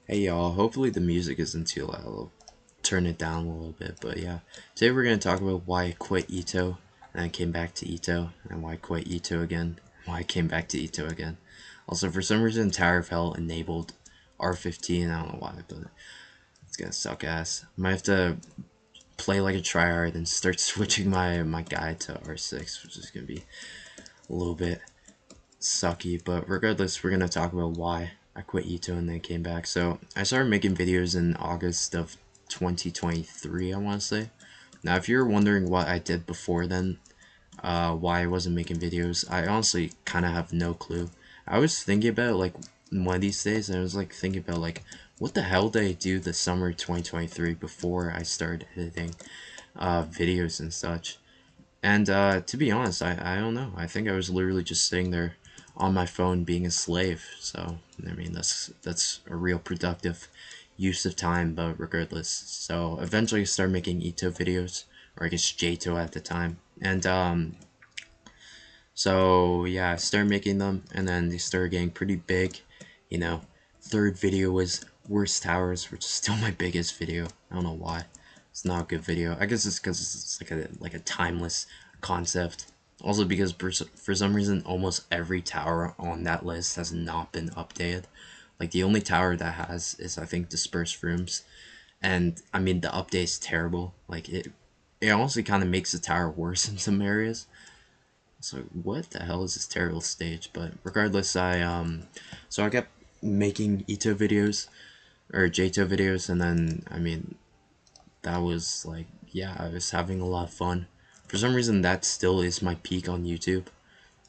Hey y'all, hopefully the music isn't too loud. I'll turn it down a little bit, but yeah. Today we're going to talk about why I quit etoh, and I came back to etoh, and why I quit etoh again, why I came back to etoh again. Also, for some reason, Tower of Hell enabled R15, I don't know why, but it's gonna suck ass. Might have to play like a tryhard and start switching my guide to R6, which is gonna be a little bit sucky, but regardless, we're gonna talk about why I quit etoh and then came back. So I started making videos in August of 2023, I want to say. Now, if you're wondering what I did before then, why I wasn't making videos, I honestly kind of have no clue. I was thinking about like one of these days, and I was like thinking about like what the hell did I do the summer 2023 before I started editing videos and such. And to be honest, I don't know. I think I was literally just sitting there on my phone being a slave. So I mean that's a real productive use of time, but regardless. So eventually I started making etoh videos, or I guess JTO at the time. And so yeah, I started making them, and then they started getting pretty big. You know, third video was Worst Towers, which is still my biggest video. I don't know why. It's not a good video. I guess it's because it's like a timeless concept. Also because for some reason almost every tower on that list has not been updated. Like the only tower that has is I think Dispersed Rooms, and I mean the update is terrible. Like it honestly kind of makes the tower worse in some areas. So what the hell is this terrible stage? But regardless, so I kept making etoh videos or JTO videos, and then I mean that was like, yeah, I was having a lot of fun. For some reason, that still is my peak on YouTube.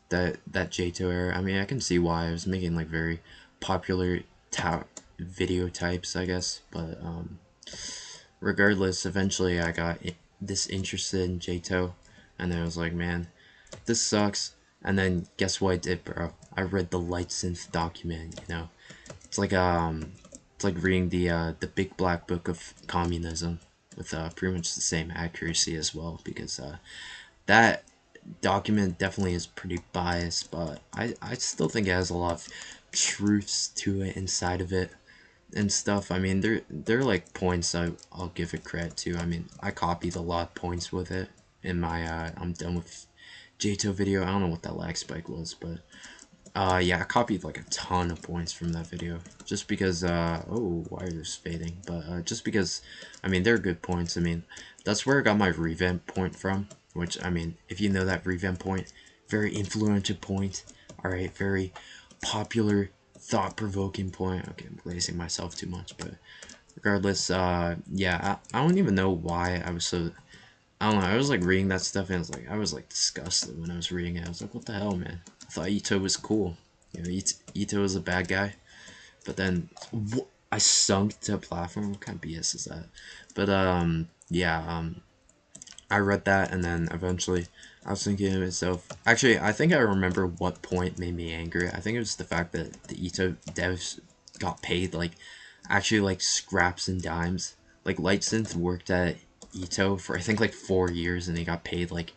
That JTO era. I mean, I can see why I was making like very popular video types, I guess. But regardless, eventually I got this interested in JTO, and then I was like, man, this sucks. And then guess what I did, bro? I read the Light Synth document. You know, it's like it's like reading the Big Black Book of Communism with pretty much the same accuracy as well, because that document definitely is pretty biased, but I still think it has a lot of truths to it inside of it and stuff. I mean, they're like points I'll give it credit to. I mean, I copied a lot of points with it in my I'm done with JTO video. I don't know what that lag spike was, but yeah, I copied like a ton of points from that video just because oh, why are this fading? But just because, I mean, they're good points. I mean, that's where I got my revamp point from, which, I mean, if you know that revamp point, very influential point. All right, very popular, thought-provoking point. Okay, I'm glazing myself too much, but regardless, yeah, I don't even know why I was so, I don't know, I was like reading that stuff, and I was like disgusted when I was reading it. I was like, what the hell, man? I thought etoh was cool. You know, etoh was a bad guy, but then I sunk to a platform. What kind of BS is that? But yeah, I read that, and then eventually I was thinking to myself, actually, I think I remember what point made me angry. I think it was the fact that the etoh devs got paid like actually like scraps and dimes. Like Lightsynth worked at etoh for I think like 4 years, and they got paid like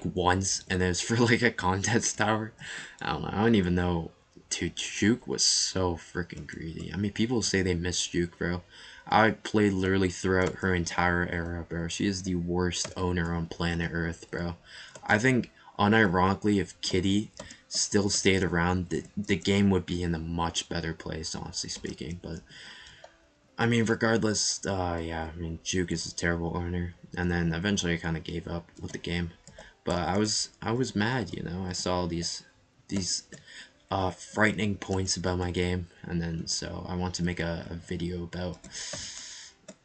once, and it was for like a contest tower. I don't know. I don't even know. Dude, Juke was so freaking greedy. I mean, people say they miss Juke, bro. I played literally throughout her entire era, bro. She is the worst owner on planet Earth, bro. I think, unironically, if Kitty still stayed around, the game would be in a much better place, honestly speaking. But I mean, regardless, yeah, I mean, Juke is a terrible owner, and then eventually I kind of gave up with the game. But I was mad, you know. I saw these frightening points about my game, and then so I want to make a video about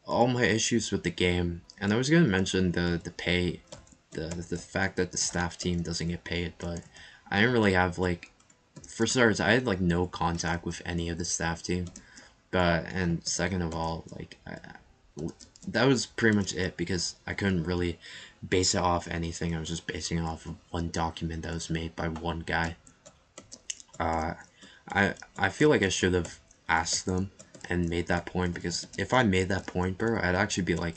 all my issues with the game. And I was gonna mention the pay, the fact that the staff team doesn't get paid, but I didn't really have like, for starters, I had like no contact with any of the staff team. But and second of all, like that was pretty much it, because I couldn't really base it off anything. I was just basing it off of one document that was made by one guy. Uh, I feel like I should have asked them and made that point, because if I made that point, bro, I'd actually be like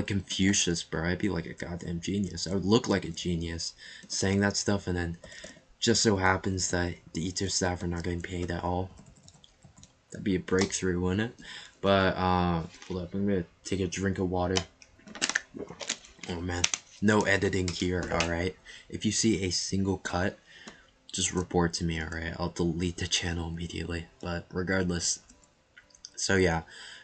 Confucius, bro. I'd be like a goddamn genius. I would look like a genius saying that stuff, and then just so happens that the etoh staff are not getting paid at all. That'd be a breakthrough, wouldn't it? But hold up, I'm gonna take a drink of water. Oh man, no editing here. All right. If you see a single cut, just report to me. All right. I'll delete the channel immediately. But regardless, so yeah,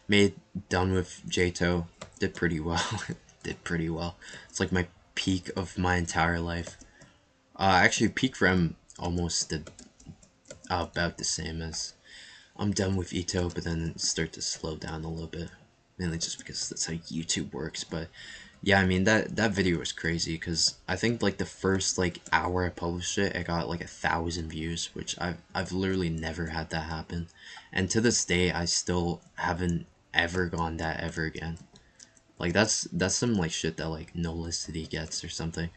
made done with etoh. Did pretty well. Did pretty well. It's like my peak of my entire life. Actually, peak from almost the about the same as I'm done with etoh, but then start to slow down a little bit, mainly just because that's how YouTube works. But yeah, I mean that video was crazy because I think like the first like hour I published it, I got like 1,000 views, which I've literally never had that happen, and to this day I still haven't ever gone that ever again. Like that's some like shit that like Nolicity gets or something.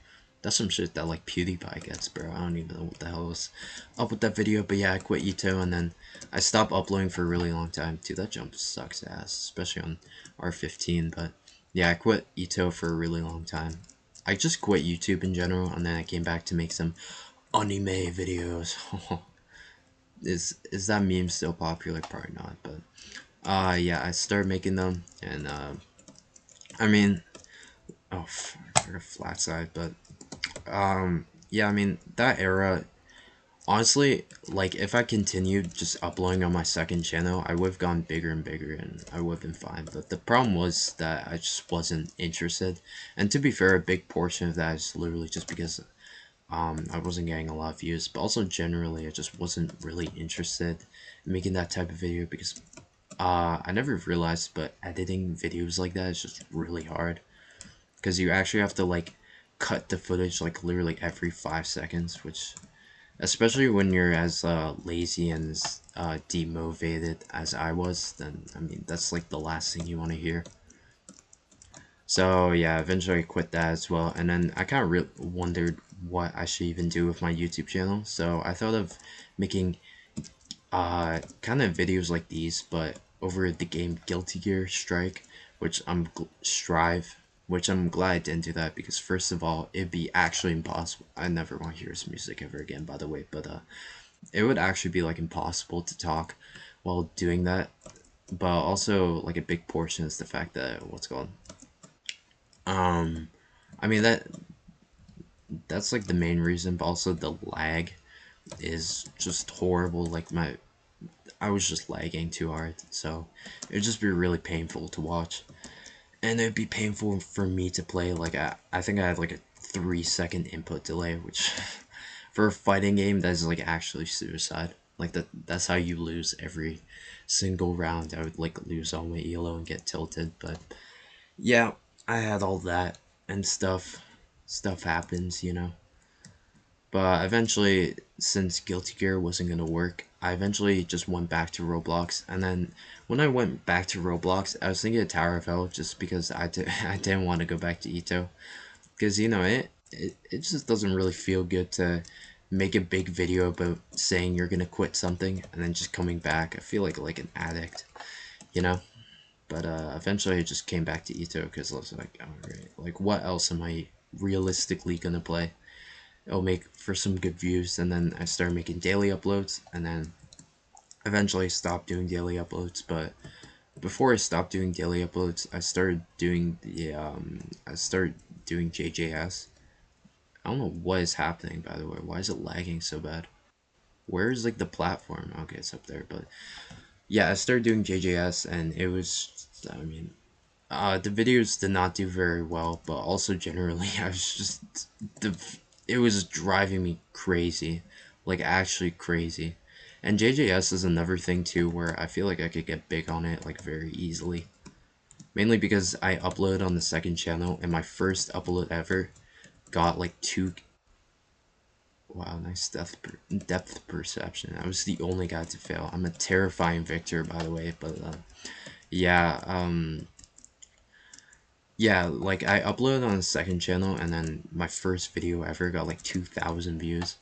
That's some shit that like PewDiePie gets, bro. I don't even know what the hell was up with that video, but yeah, I quit etoh and then I stopped uploading for a really long time. Dude, that jump sucks ass, especially on R15. But yeah, I quit etoh for a really long time. I just quit YouTube in general, and then I came back to make some anime videos. Is that meme still popular? Probably not, but yeah, I started making them, and I mean, oh, for a flat side, but yeah, I mean that era. Honestly, like if I continued just uploading on my second channel, I would have gone bigger and bigger, and I would have been fine. But the problem was that I just wasn't interested. And to be fair, a big portion of that is literally just because I wasn't getting a lot of views, but also generally I just wasn't really interested in making that type of video because I never realized, but editing videos like that is just really hard because you actually have to like cut the footage like literally every 5 seconds, which especially when you're as lazy and as demotivated as I was, then I mean that's like the last thing you want to hear. So yeah, eventually I quit that as well, and then I kind of wondered what I should even do with my YouTube channel. So I thought of making kind of videos like these, but over the game Guilty Gear Strike, which Strive, which I'm glad I didn't do that because first of all, it'd be actually impossible. I never want to hear his music ever again, by the way, but it would actually be like impossible to talk while doing that. But also like a big portion is the fact that what's called um I mean that's like the main reason, but also the lag is just horrible. Like I was just lagging too hard, so it'd just be really painful to watch, and it'd be painful for me to play. Like I think I had like a 3 second input delay, which for a fighting game that's like actually suicide. Like that's how you lose every single round. I would like lose all my elo and get tilted, but yeah, I had all that and stuff happens, you know. But eventually, since Guilty Gear wasn't gonna work, I eventually just went back to Roblox. And then when I went back to Roblox, I was thinking of Tower of Hell just because I didn't want to go back to etoh. Because, you know, it just doesn't really feel good to make a big video about saying you're gonna quit something and then just coming back. I feel like an addict, you know? But eventually I just came back to etoh because I was like, alright, like what else am I realistically gonna play? It'll make for some good views, and then I started making daily uploads, and then eventually stopped doing daily uploads. But before I stopped doing daily uploads, I started doing JJS. I don't know what is happening, by the way. Why is it lagging so bad? Where is like the platform? Okay, it's up there. But yeah, I started doing JJS, and it was, I mean, the videos did not do very well, but also generally, I was just the it was driving me crazy, like actually crazy. And JJS is another thing too, where I feel like I could get big on it like very easily. Mainly because I upload on the second channel, and my first upload ever got like two. Wow, nice depth perception. I was the only guy to fail. I'm a terrifying victor, by the way, but yeah, yeah, like I uploaded on the second channel, and then my first video ever got like 2,000 views.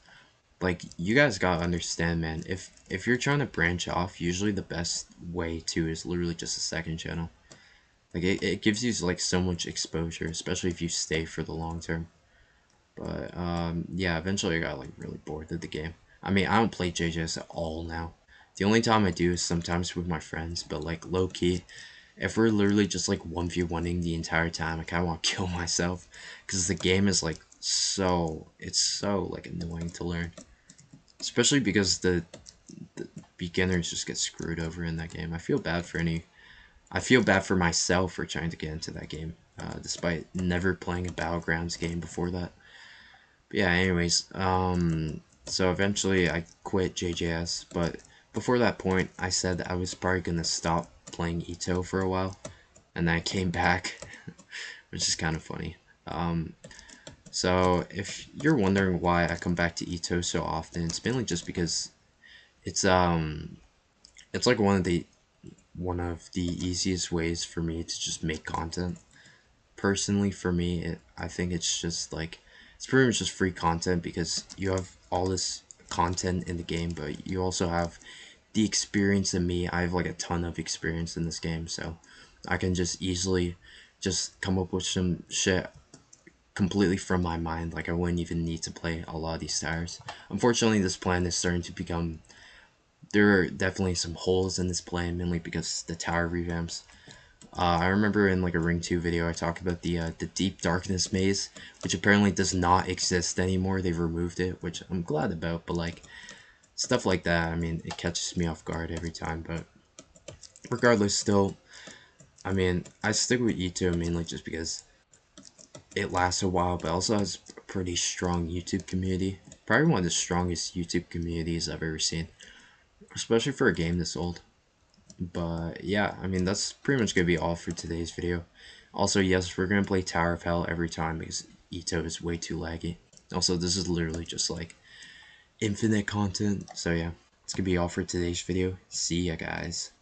Like you guys gotta understand, man. If you're trying to branch off, usually the best way to is literally just a second channel. Like it gives you like so much exposure, especially if you stay for the long term. But yeah, eventually I got like really bored of the game. I mean, I don't play JJS at all now. The only time I do is sometimes with my friends, but like low key, if we're literally just like 1v1ing the entire time, I kind of want to kill myself because the game is like it's so like annoying to learn, especially because the beginners just get screwed over in that game. I feel bad for myself for trying to get into that game, despite never playing a Battlegrounds game before that. But yeah, anyways, so eventually I quit JJS, but before that point, I said that I was probably gonna stop playing etoh for a while, and then I came back, which is kind of funny. Um, so if you're wondering why I come back to etoh so often, it's mainly just because it's it's like one of the easiest ways for me to just make content. Personally, for me, I think it's just like it's pretty much just free content because you have all this content in the game, but you also have the experience in me. I have like a ton of experience in this game, so I can just easily just come up with some shit completely from my mind. Like I wouldn't even need to play a lot of these tires. Unfortunately, this plan is starting to become. There are definitely some holes in this plan, mainly because the tower revamps. I remember in like a Ring 2 video I talked about the Deep Darkness maze, which apparently does not exist anymore. They've removed it, which I'm glad about, but like stuff like that, I mean, it catches me off guard every time, but regardless, still, I mean, I stick with etoh mainly just because it lasts a while, but also has a pretty strong YouTube community. Probably one of the strongest YouTube communities I've ever seen, especially for a game this old. But yeah, I mean, that's pretty much going to be all for today's video. Also, yes, we're going to play Tower of Hell every time because etoh is way too laggy. Also, this is literally just like infinite content. So yeah, it's going to be all for today's video. See ya, guys.